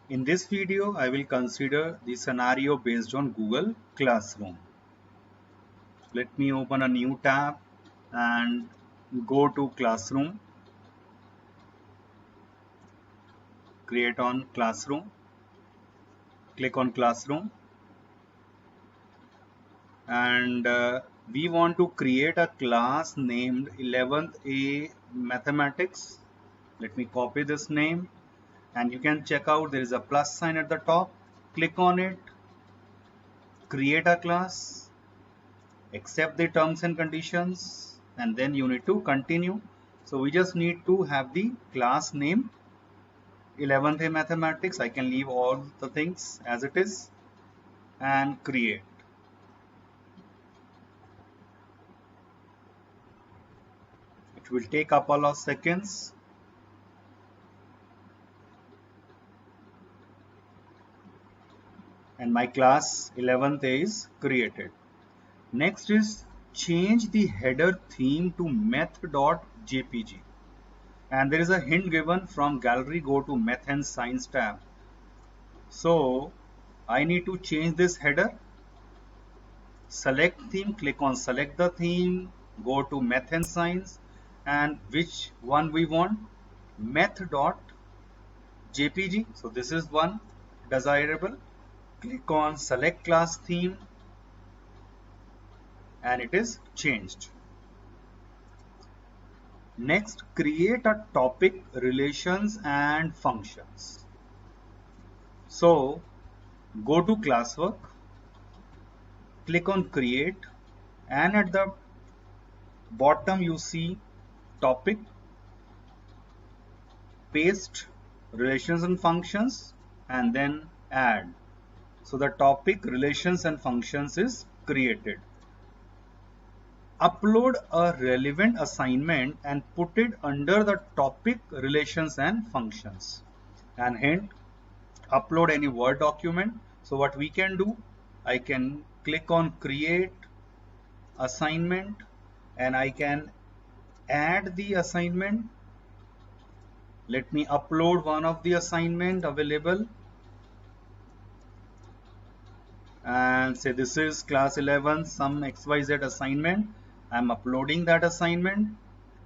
In this video, I will consider the scenario based on Google Classroom. Let me open a new tab and go to Classroom. Create on Classroom. Click on Classroom. And we want to create a class named 11th A Mathematics. Let me copy this name. And you can check out there is a plus sign at the top. Click on it. Create a class. Accept the terms and conditions, and then you need to continue. So we just need to have the class name 11th A Mathematics. I can leave all the things as it is and create. It will take a couple of seconds. And my class 11th A is created. Next is change the header theme to math.jpg. And there is a hint given from gallery, go to math and science tab. So I need to change this header. Select theme, click on select the theme, go to math and science, and which one we want, math.jpg. So this is one desirable. Click on select class theme and it is changed. Next, create a topic, relations and functions. So go to classwork, click on create, and at the bottom you see topic, paste relations and functions, and then add. So the topic, relations and functions is created. Upload a relevant assignment and put it under the topic, relations and functions. And hint, upload any Word document. So what we can do, I can click on create assignment and I can add the assignment. Let me upload one of the assignment available and say this is class 11 some XYZ assignment. I'm uploading that assignment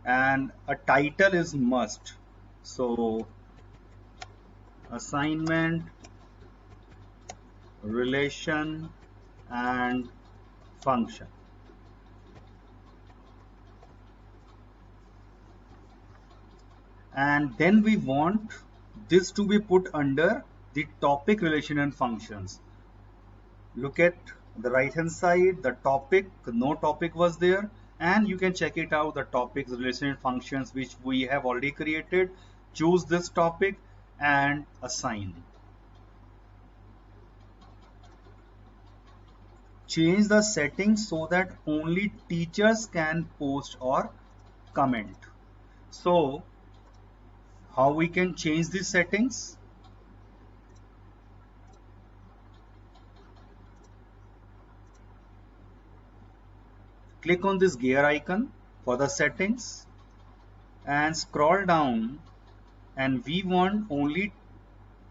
and a title is must. So assignment, relation and function. And then we want this to be put under the topic, relation and functions. Look at the right hand side, the topic, no topic was there, and you can check it out, the topics, relation and functions which we have already created. Choose this topic and assign. Change the settings so that only teachers can post or comment. So how we can change these settings? Click on this gear icon for the settings and scroll down, and we want only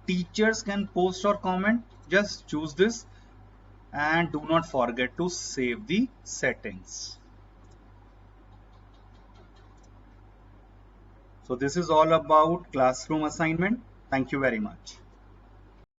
teachers can post or comment. Just choose this and do not forget to save the settings. So this is all about classroom assignment. Thank you very much.